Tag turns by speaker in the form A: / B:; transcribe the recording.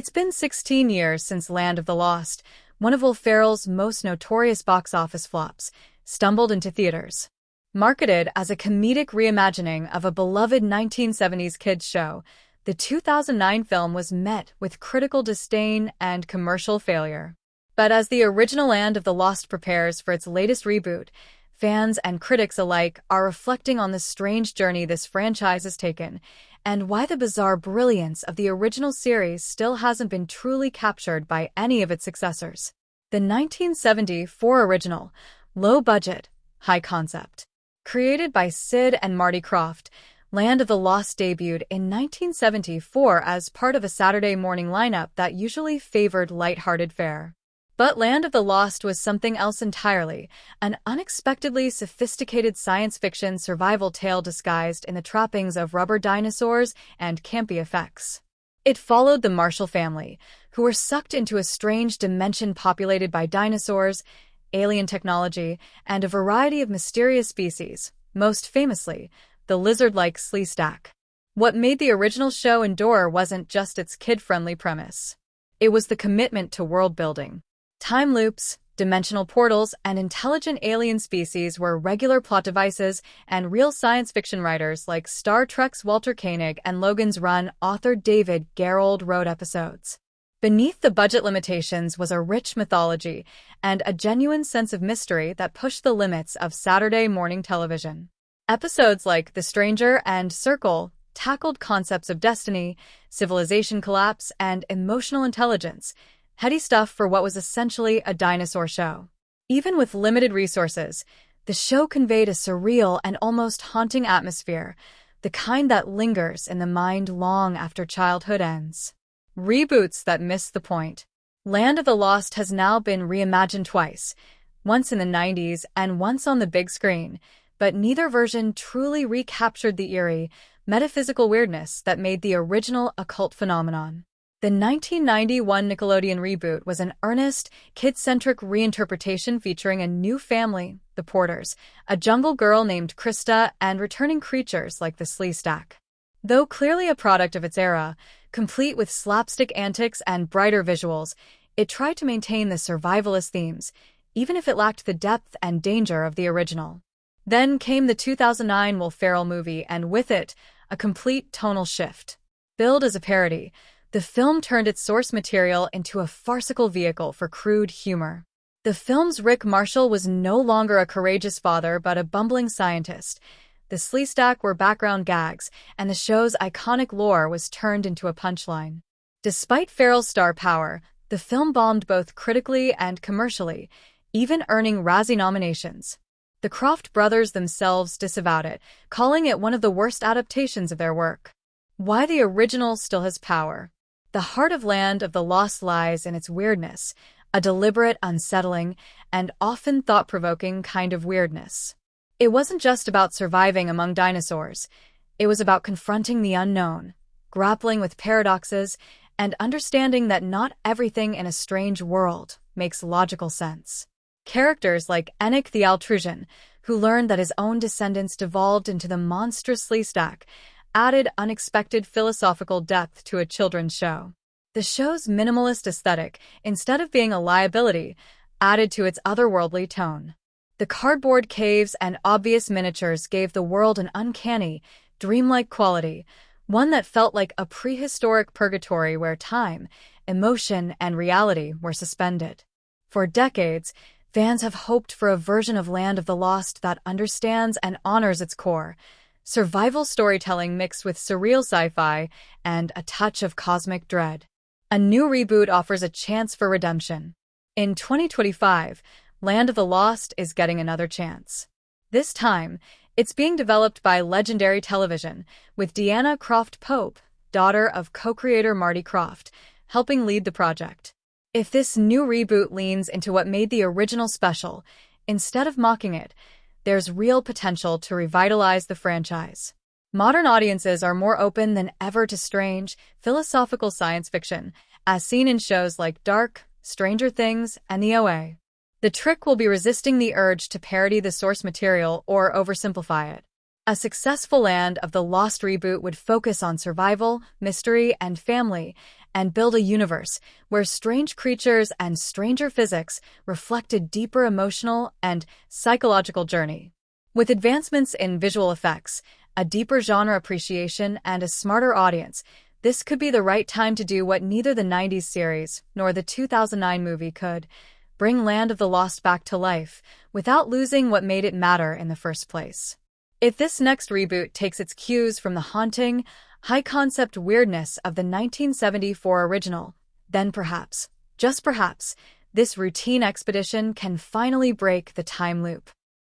A: It's been 16 years since Land of the Lost, one of Will Ferrell's most notorious box office flops, stumbled into theaters. Marketed as a comedic reimagining of a beloved 1970s kids show, the 2009 film was met with critical disdain and commercial failure. But as the original Land of the Lost prepares for its latest reboot, fans and critics alike are reflecting on the strange journey this franchise has taken, and why the bizarre brilliance of the original series still hasn't been truly captured by any of its successors. The 1974 original, low-budget, high-concept. Created by Sid and Marty Krofft, Land of the Lost debuted in 1974 as part of a Saturday morning lineup that usually favored light-hearted fare. But Land of the Lost was something else entirely, an unexpectedly sophisticated science fiction survival tale disguised in the trappings of rubber dinosaurs and campy effects. It followed the Marshall family, who were sucked into a strange dimension populated by dinosaurs, alien technology, and a variety of mysterious species, most famously, the lizard-like Sleestak. What made the original show endure wasn't just its kid-friendly premise. It was the commitment to world-building. Time loops, dimensional portals, and intelligent alien species were regular plot devices, and real science fiction writers like Star Trek's Walter Koenig and Logan's Run author David Gerrold wrote episodes. Beneath the budget limitations was a rich mythology and a genuine sense of mystery that pushed the limits of Saturday morning television. Episodes like The Stranger and Circle tackled concepts of destiny, civilization collapse, and emotional intelligence, heady stuff for what was essentially a dinosaur show. Even with limited resources, the show conveyed a surreal and almost haunting atmosphere, the kind that lingers in the mind long after childhood ends. Reboots that miss the point. Land of the Lost has now been reimagined twice, once in the 90s and once on the big screen, but neither version truly recaptured the eerie, metaphysical weirdness that made the original a cult phenomenon. The 1991 Nickelodeon reboot was an earnest, kid-centric reinterpretation featuring a new family, the Porters, a jungle girl named Krista, and returning creatures like the Sleestak. Though clearly a product of its era, complete with slapstick antics and brighter visuals, it tried to maintain the survivalist themes, even if it lacked the depth and danger of the original. Then came the 2009 Will Ferrell movie, and with it, a complete tonal shift. Billed as a parody, the film turned its source material into a farcical vehicle for crude humor. The film's Rick Marshall was no longer a courageous father but a bumbling scientist. The Sleestak were background gags, and the show's iconic lore was turned into a punchline. Despite Ferrell's star power, the film bombed both critically and commercially, even earning Razzie nominations. The Krofft brothers themselves disavowed it, calling it one of the worst adaptations of their work. Why the original still has power? The heart of Land of the Lost lies in its weirdness, a deliberate, unsettling, and often thought-provoking kind of weirdness. It wasn't just about surviving among dinosaurs. It was about confronting the unknown, grappling with paradoxes, and understanding that not everything in a strange world makes logical sense. Characters like Enoch the Altrusian, who learned that his own descendants devolved into the monstrous Sleestak, added unexpected philosophical depth to a children's show. The show's minimalist aesthetic, instead of being a liability, added to its otherworldly tone. The cardboard caves and obvious miniatures gave the world an uncanny, dreamlike quality, one that felt like a prehistoric purgatory where time, emotion, and reality were suspended. For decades, fans have hoped for a version of Land of the Lost that understands and honors its core, survival storytelling mixed with surreal sci-fi and a touch of cosmic dread. A new reboot offers a chance for redemption. In 2025, Land of the Lost is getting another chance. This time, it's being developed by Legendary Television, with Deanna Croft Pope, daughter of co-creator Marty Krofft, helping lead the project. If this new reboot leans into what made the original special, instead of mocking it, there's real potential to revitalize the franchise. Modern audiences are more open than ever to strange, philosophical science fiction, as seen in shows like Dark, Stranger Things, and The OA. The trick will be resisting the urge to parody the source material or oversimplify it. A successful Land of the Lost reboot would focus on survival, mystery, and family, and build a universe where strange creatures and stranger physics reflect a deeper emotional and psychological journey. With advancements in visual effects, a deeper genre appreciation, and a smarter audience, this could be the right time to do what neither the 90s series nor the 2009 movie could: bring Land of the Lost back to life without losing what made it matter in the first place. If this next reboot takes its cues from the haunting, high-concept weirdness of the 1974 original, then perhaps, just perhaps, this routine expedition can finally break the time loop.